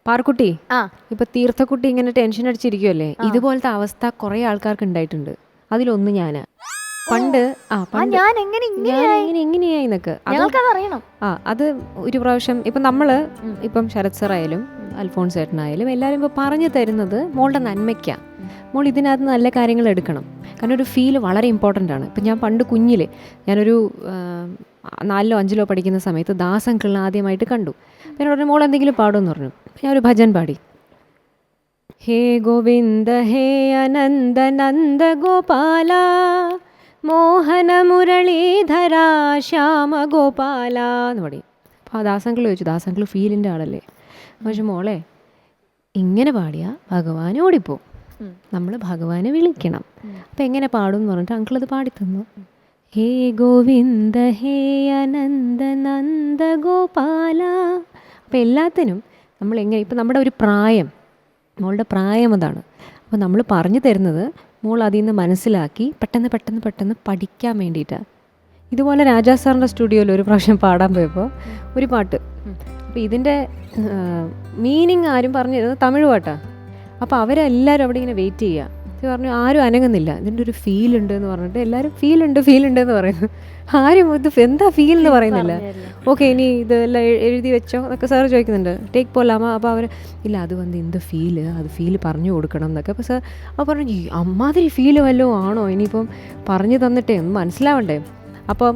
പാർക്കുട്ടി, ഇപ്പൊ തീർത്ഥക്കുട്ടി ഇങ്ങനെ ടെൻഷൻ അടിച്ചിരിക്കുമല്ലേ, ഇതുപോലത്തെ അവസ്ഥ കുറെ ആൾക്കാർക്ക് ഉണ്ടായിട്ടുണ്ട്. അതിലൊന്ന് ഞാന് പണ്ട് ഞാൻ എങ്ങനെയായിന്നൊക്കെ അത് ഒരു പ്രാവശ്യം ഇപ്പം നമ്മള് ഇപ്പം ശരത് സർ ആയാലും അൽഫോൺസ് ചേട്ടനായാലും എല്ലാവരും ഇപ്പോൾ പറഞ്ഞു തരുന്നത് മോളുടെ നന്മയ്ക്കാണ്. മോൾ ഇതിനകത്ത് നല്ല കാര്യങ്ങൾ എടുക്കണം. കാരണം ഒരു ഫീല് വളരെ ഇമ്പോർട്ടൻ്റ് ആണ്. ഇപ്പം ഞാൻ പണ്ട് കുഞ്ഞില് ഞാനൊരു 4ലോ 5ലോ പഠിക്കുന്ന സമയത്ത് ദാസങ്കിളിനെ ആദ്യമായിട്ട് കണ്ടു. എന്നോട് പറഞ്ഞു മോൾ എന്തെങ്കിലും പാടുമെന്ന് പറഞ്ഞു. ഞാൻ ഒരു ഭജൻ പാടി. ഹേ ഗോവിന്ദ ഹേ അനന്ദ നന്ദ ഗോപാല മോഹന മുരളീധര ശ്യാമ ഗോപാല എന്ന് പാടി. അപ്പോൾ ആ ദാസങ്കിൾ ചോദിച്ചു, ദാസങ്കിൾ ഫീലിൻ്റെ ആളല്ലേ? പക്ഷെ മോളെ ഇങ്ങനെ പാടിയാൽ ഭഗവാൻ ഓടിപ്പോവും, നമ്മൾ ഭഗവാനെ വിളിക്കണം. അപ്പം എങ്ങനെ പാടും എന്ന് പറഞ്ഞിട്ട് അങ്കിളത് പാടിത്തന്നു. ഹേ ഗോവിന്ദ ഹേ അനന്ദ നന്ദ ഗോപാല. അപ്പം എല്ലാത്തിനും നമ്മൾ എങ്ങനെ, ഇപ്പം നമ്മുടെ ഒരു പ്രായം, മോളുടെ പ്രായം അതാണ്. അപ്പോൾ നമ്മൾ പറഞ്ഞു തരുന്നത് മോൾ അതിൽ നിന്ന് മനസ്സിലാക്കി പെട്ടെന്ന് പഠിക്കാൻ വേണ്ടിയിട്ടാണ്. ഇതുപോലെ രാജാ സാറിൻ്റെ സ്റ്റുഡിയോയിൽ ഒരു പ്രാവശ്യം പാടാൻ പോയപ്പോൾ ഒരു പാട്ട്, അപ്പോൾ ഇതിൻ്റെ മീനിങ് ആരും പറഞ്ഞു തരുന്നത് തമിഴ് പാട്ടാണ്. അപ്പോൾ അവരെല്ലാവരും അവിടെ ഇങ്ങനെ വെയിറ്റ് ചെയ്യുക. പറഞ്ഞു ആരും അനങ്ങുന്നില്ല, ഇതിൻ്റെ ഒരു ഫീൽ ഉണ്ട് എന്ന് പറഞ്ഞിട്ട് എല്ലാവരും ഫീൽ ഉണ്ട് എന്ന് പറയുന്നു. ആരും ഇത് എന്താ ഫീൽ എന്ന് പറയുന്നില്ല. ഓക്കെ, ഇനി ഇതെല്ലാം എഴുതി വെച്ചോ എന്നൊക്കെ സാറ് ചോദിക്കുന്നുണ്ട്. ടേക്ക് പോലാമ. അപ്പോൾ അവർ ഇല്ല, അത് വന്ന് എന്ത് ഫീല്, അത് ഫീല് പറഞ്ഞു കൊടുക്കണം എന്നൊക്കെ. അപ്പോൾ സാർ അപ്പോൾ പറഞ്ഞു അമ്മാതിരി ഫീല് വല്ലതും ആണോ, ഇനിയിപ്പം പറഞ്ഞു തന്നിട്ടേ ഒന്ന് മനസ്സിലാവണ്ടേ. അപ്പം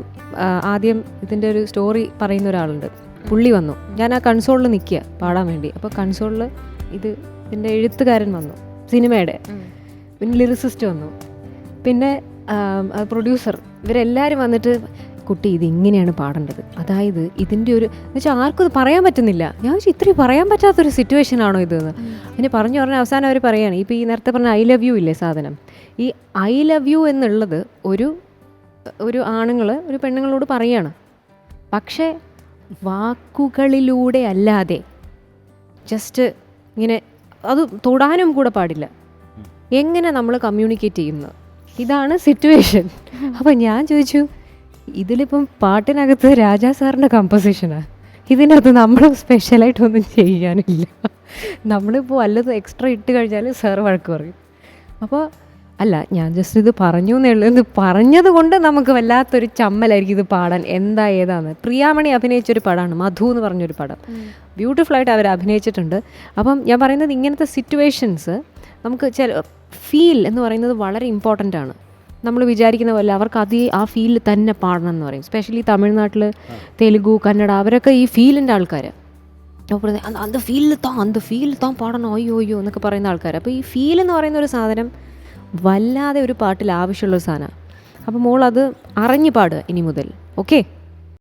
ആദ്യം ഇതിൻ്റെ ഒരു സ്റ്റോറി പറയുന്ന ഒരാളുണ്ട്. പുള്ളി വന്നു. ഞാൻ ആ കൺസോളിൽ നിൽക്കുക പാടാൻ വേണ്ടി. അപ്പോൾ കൺസോളിൽ ഇതിൻ്റെ എഴുത്തുകാരൻ വന്നു, സിനിമയുടെ. പിന്നെ ലിറിസിസ്റ്റ് വന്നു, പിന്നെ പ്രൊഡ്യൂസർ, ഇവരെല്ലാവരും വന്നിട്ട് കുട്ടി ഇതിങ്ങനെയാണ് പാടേണ്ടത്, അതായത് ഇതിൻ്റെ ഒരു എന്ന് വെച്ചാൽ ആർക്കും ഇത് പറയാൻ പറ്റുന്നില്ല. ഞാൻ വെച്ചാൽ ഇത്രയും പറയാൻ പറ്റാത്തൊരു സിറ്റുവേഷൻ ആണോ ഇതെന്ന്. പിന്നെ പറഞ്ഞ അവസാനം അവർ പറയുകയാണ്, ഇപ്പോൾ ഈ നേരത്തെ പറഞ്ഞ ഐ ലവ് യു ഇല്ലേ സാധനം, ഈ ഐ ലവ് യു എന്നുള്ളത് ഒരു ആണുങ്ങൾ ഒരു പെണ്ണുങ്ങളോട് പറയാണ്. പക്ഷേ വാക്കുകളിലൂടെ അല്ലാതെ ജസ്റ്റ് ഇങ്ങനെ അത് തൊടാനും കൂടെ പാടില്ല. എങ്ങനെ നമ്മൾ കമ്മ്യൂണിക്കേറ്റ് ചെയ്യുന്നത്, ഇതാണ് സിറ്റുവേഷൻ. അപ്പം ഞാൻ ചോദിച്ചു, ഇതിലിപ്പം പാട്ടിനകത്ത് രാജാ സാറിൻ്റെ കമ്പോസിഷനാണ്, ഇതിനകത്ത് നമ്മൾ സ്പെഷ്യലായിട്ടൊന്നും ചെയ്യാനില്ല. നമ്മളിപ്പോൾ വല്ലതും എക്സ്ട്രാ ഇട്ട് കഴിഞ്ഞാൽ സാർ വഴക്ക് പറയും. അപ്പോൾ അല്ല, ഞാൻ ജസ്റ്റ് ഇത് പറഞ്ഞു എന്നേ ഉള്ളൂ. ഇത് പറഞ്ഞത് കൊണ്ട് നമുക്ക് വല്ലാത്തൊരു ചമ്മലായിരിക്കും ഇത് പാടാൻ. എന്താ ഏതാന്ന്. പ്രിയാമണി അഭിനയിച്ചൊരു പടമാണ് മധു എന്ന് പറഞ്ഞൊരു പടം. ബ്യൂട്ടിഫുള്ളായിട്ട് അവർ അഭിനയിച്ചിട്ടുണ്ട്. അപ്പം ഞാൻ പറയുന്നത് ഇങ്ങനത്തെ സിറ്റുവേഷൻസ് നമുക്ക് ഫീൽ എന്ന് പറയുന്നത് വളരെ ഇമ്പോർട്ടൻ്റ് ആണ്. നമ്മൾ വിചാരിക്കുന്ന പോലെ അവർക്ക് ആ ഫീലിൽ തന്നെ പാടണം എന്ന് പറയും. സ്പെഷ്യലി തമിഴ്നാട്ടിൽ തെലുഗു, കന്നഡ, അവരൊക്കെ ഈ ഫീലിൻ്റെ ആൾക്കാർ. അപ്പോൾ அந்த ഫീലിൽ താൻ പാടണം, അയ്യോ എന്നൊക്കെ പറയുന്ന ആൾക്കാർ. അപ്പോൾ ഈ ഫീൽ എന്ന് പറയുന്ന ഒരു സാധനം വല്ലാതെ ഒരു പാട്ടിൽ ആവശ്യമുള്ളൊരു സാധനമാണ്. അപ്പോൾ മോൾ അത് അറിഞ്ഞ് പാടുക ഇനി മുതൽ. ഓക്കെ.